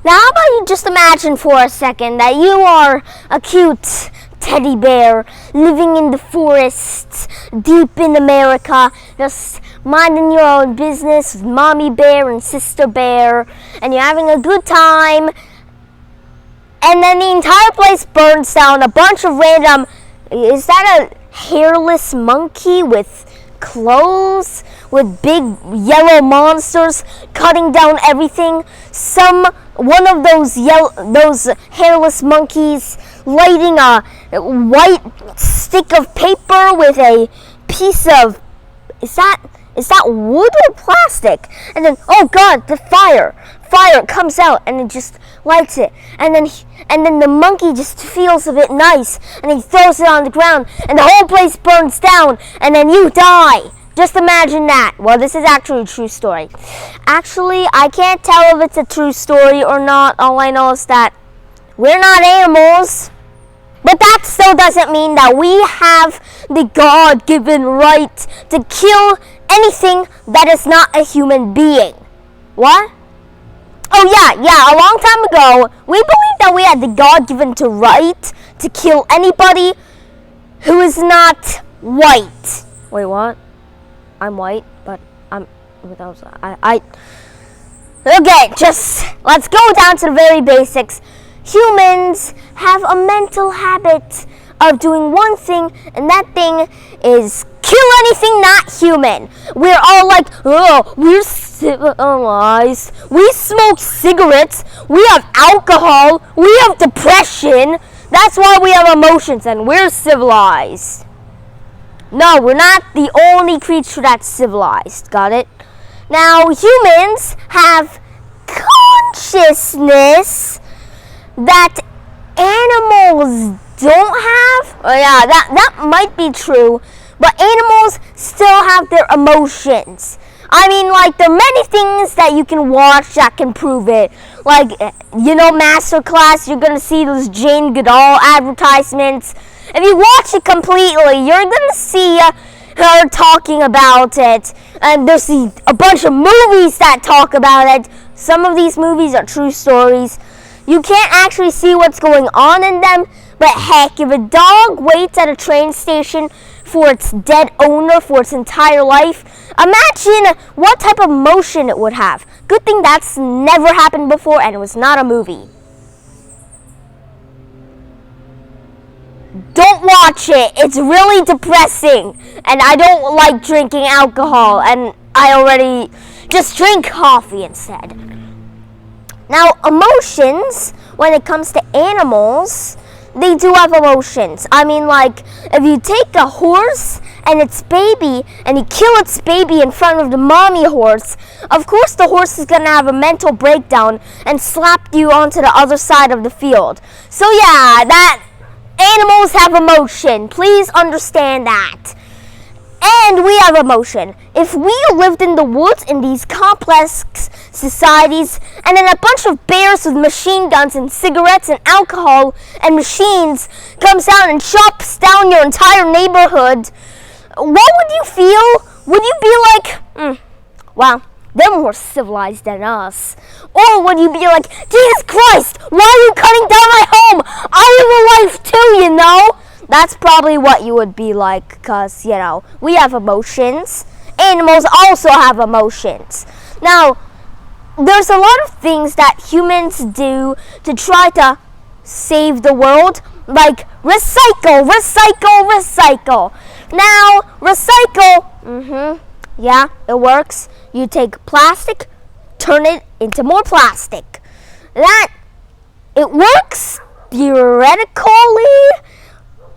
Now, how about you just imagine for a second that you are a cute teddy bear living in the forests deep in America, just minding your own business with mommy bear and sister bear, and you're having a good time, and then the entire place burns down. A bunch of random, is that a hairless monkey with clothes, with big yellow monsters cutting down everything? One of those hairless monkeys lighting a white stick of paper with a piece of, is that wood or plastic? And then, oh god, the fire comes out and it just lights it, and then the monkey just feels a bit nice and he throws it on the ground and the whole place burns down and then you die. Just imagine that. Well, this is actually a true story. Actually, I can't tell if it's a true story or not. All I know is that we're not animals. But that still doesn't mean that we have the God-given right to kill anything that is not a human being. What? Oh yeah, a long time ago, we believed that we had the God-given right to kill anybody who is not white. Wait, what? I'm white, but okay, just let's go down to the very basics. Humans have a mental habit of doing one thing, and that thing is kill anything not human. We're all like, oh, we're civilized. We smoke cigarettes. We have alcohol. We have depression. That's why we have emotions, and we're civilized. No, we're not the only creature that's civilized. Got it? Now, humans have consciousness that animals don't have. Oh yeah, that might be true, but animals still have their emotions. I mean, like, there are many things that you can watch that can prove it. Like, Masterclass, you're gonna see those Jane Goodall advertisements. If you watch it completely, you're gonna see her talking about it. And there's a bunch of movies that talk about it. Some of these movies are true stories. You can't actually see what's going on in them, but heck, if a dog waits at a train station for its dead owner for its entire life, imagine what type of emotion it would have. Good thing that's never happened before and it was not a movie. Don't watch it. It's really depressing. And I don't like drinking alcohol, and I already just drink coffee instead. Now, emotions, when it comes to animals, they do have emotions. I mean, like, if you take a horse and its baby and you kill its baby in front of the mommy horse, of course the horse is going to have a mental breakdown and slap you onto the other side of the field. So yeah, that animals have emotion. Please understand that. And we have emotion. If we lived in the woods in these complex societies, and then a bunch of bears with machine guns and cigarettes and alcohol and machines comes out and chops down your entire neighborhood, what would you feel? Would you be like, wow, they're more civilized than us? Or would you be like, Jesus Christ, why are you cutting down my home? I have a life too, That's probably what you would be like, because, we have emotions. Animals also have emotions. Now, there's a lot of things that humans do to try to save the world, like recycle. Now, recycle, yeah, it works. You take plastic, turn it into more plastic. It works theoretically,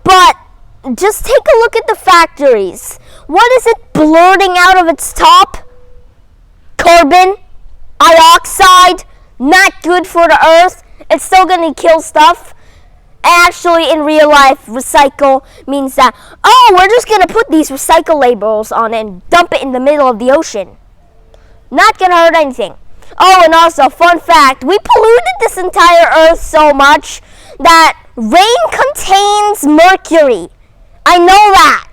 but just take a look at the factories. What is it blurting out of its top? Carbon dioxide, not good for the earth. It's still going to kill stuff. Actually, in real life, recycle means that, we're just going to put these recycle labels on it and dump it in the middle of the ocean. Not going to hurt anything. Oh, and also, fun fact, we polluted this entire earth so much that rain contains mercury. I know that.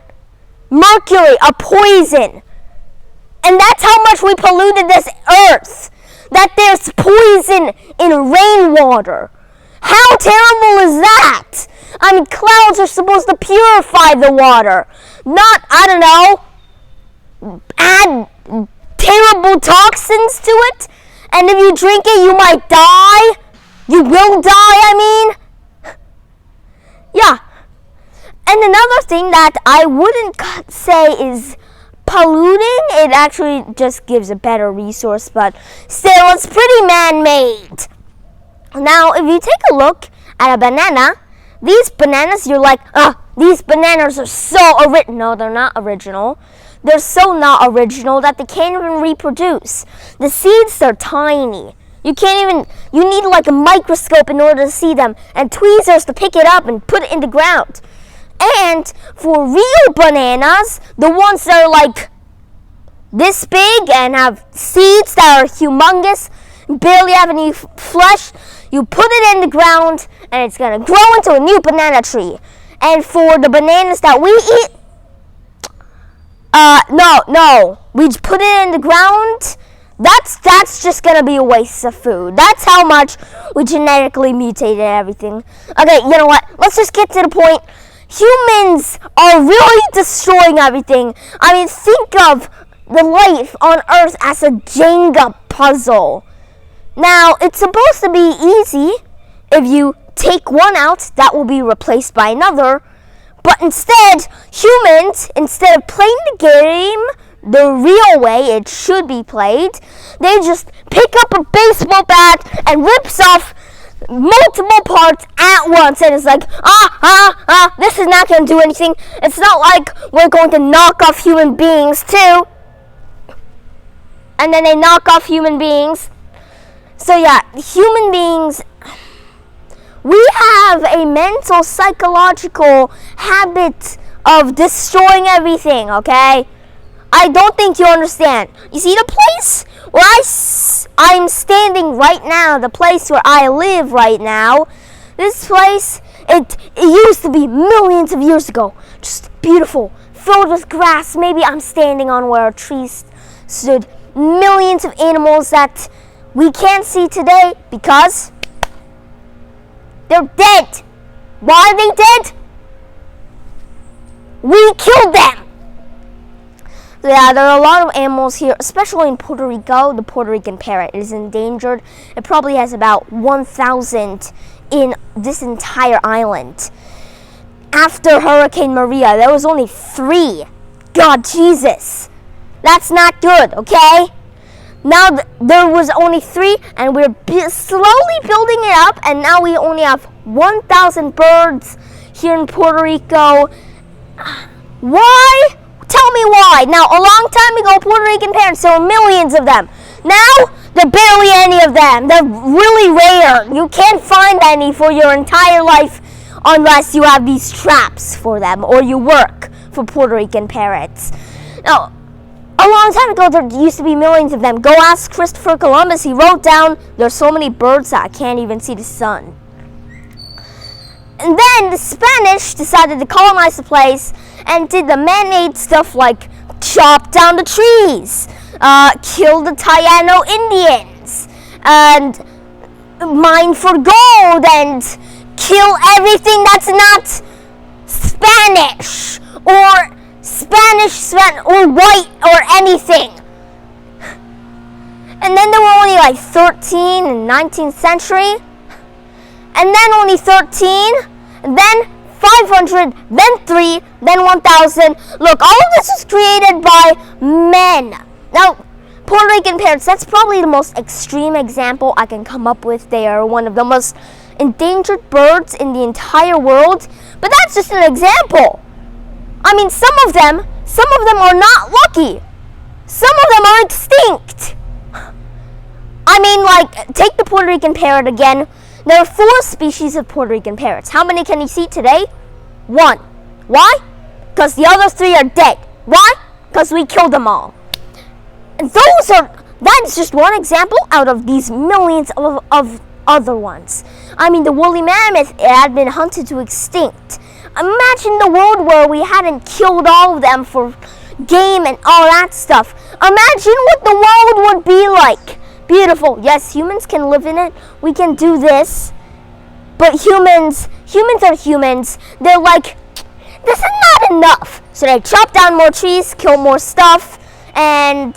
Mercury, a poison. And that's how much we polluted this earth. That there's poison in water. How terrible is that? I mean, clouds are supposed to purify the water, not, I don't know, add terrible toxins to it. And if you drink it, you might die. You will die, I mean. Yeah. And another thing that I wouldn't say is polluting. It actually just gives a better resource, but still, it's pretty man-made. Now, if you take a look at a banana, these bananas, you're like, these bananas are so original. No, they're not original. They're so not original that they can't even reproduce. The seeds are tiny. You need like a microscope in order to see them, and tweezers to pick it up and put it in the ground. And for real bananas, the ones that are like this big and have seeds that are humongous, barely have any flesh, you put it in the ground and it's going to grow into a new banana tree. And for the bananas that we eat, no, we put it in the ground. That's just going to be a waste of food. That's how much we genetically mutated everything. Okay, you know what? Let's just get to the point. Humans are really destroying everything. I mean, think of the life on Earth as a Jenga puzzle. Now, it's supposed to be easy. If you take one out, that will be replaced by another. But instead, humans, instead of playing the game the real way it should be played, they just pick up a baseball bat and rips off multiple parts at once, and it's like, this is not going to do anything. It's not like we're going to knock off human beings too. And then they knock off human beings. So yeah, human beings, we have a mental, psychological habit of destroying everything, okay? I don't think you understand. You see the place where I'm standing right now, the place where I live right now, this place, it used to be millions of years ago. Just beautiful, filled with grass. Maybe I'm standing on where a tree stood. Millions of animals that we can't see today because they're dead. Why are they dead? We killed them. Yeah, there are a lot of animals here, especially in Puerto Rico. The Puerto Rican parrot is endangered. It probably has about 1,000 in this entire island. After Hurricane Maria, there was only 3. God, Jesus. That's not good, okay? Now there was only 3, and we're slowly building it up, and now we only have 1,000 birds here in Puerto Rico. Why? Tell me why. Now, a long time ago, Puerto Rican parrots, there were millions of them. Now, there are barely any of them. They're really rare. You can't find any for your entire life unless you have these traps for them or you work for Puerto Rican parrots. Now, a long time ago, there used to be millions of them. Go ask Christopher Columbus. He wrote down, there's so many birds that I can't even see the sun. And then the Spanish decided to colonize the place and did the man-made stuff like chop down the trees, kill the Taino Indians, and mine for gold, and kill everything that's not Spanish or or white or anything. And then there were only like 13 in the 19th century, and then only 13, and then 500, then 3, then 1,000. Look, all of this was created by men. Now, Puerto Rican parrots, that's probably the most extreme example I can come up with. They are one of the most endangered birds in the entire world, but that's just an example. I mean, some of them are not lucky. Some of them are extinct. I mean, like, take the Puerto Rican parrot again. There are 4 species of Puerto Rican parrots. How many can you see today? 1. Why? Because the other 3 are dead. Why? Because we killed them all. And that's just one example out of these millions of other ones. I mean, the woolly mammoth had been hunted to extinct. Imagine the world where we hadn't killed all of them for game and all that stuff. Imagine what the world would be like beautiful. Yes, humans can live in it. We can do this. But humans are humans. They're like, this is not enough. So they chop down more trees, kill more stuff, and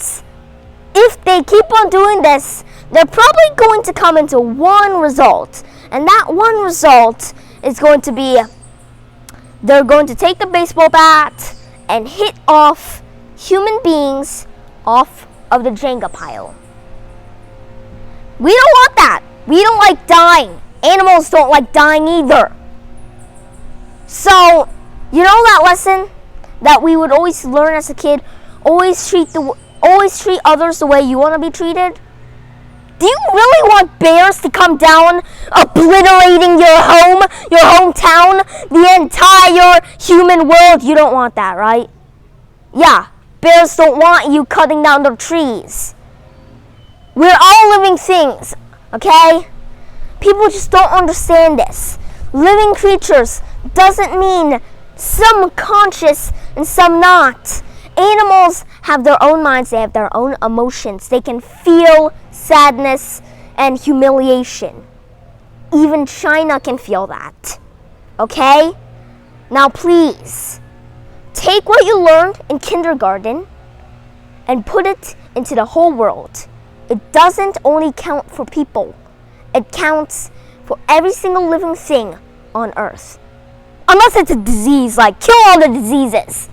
if they keep on doing this, they're probably going to come into one result. And that one result is going to be, they're going to take the baseball bat and hit off human beings off of the Jenga pile. We don't want that. We don't like dying. Animals don't like dying either. So, you know that lesson that we would always learn as a kid? Always treat others the way you want to be treated? Do you really want bears to come down, obliterating your home, your hometown, the entire human world? You don't want that, right? Yeah, bears don't want you cutting down their trees. We're all living things, okay? People just don't understand this. Living creatures doesn't mean some conscious and some not. Animals have their own minds, they have their own emotions. They can feel sadness and humiliation. Even China can feel that. Okay? Now please, take what you learned in kindergarten and put it into the whole world. It doesn't only count for people. It counts for every single living thing on Earth. Unless it's a disease, like kill all the diseases.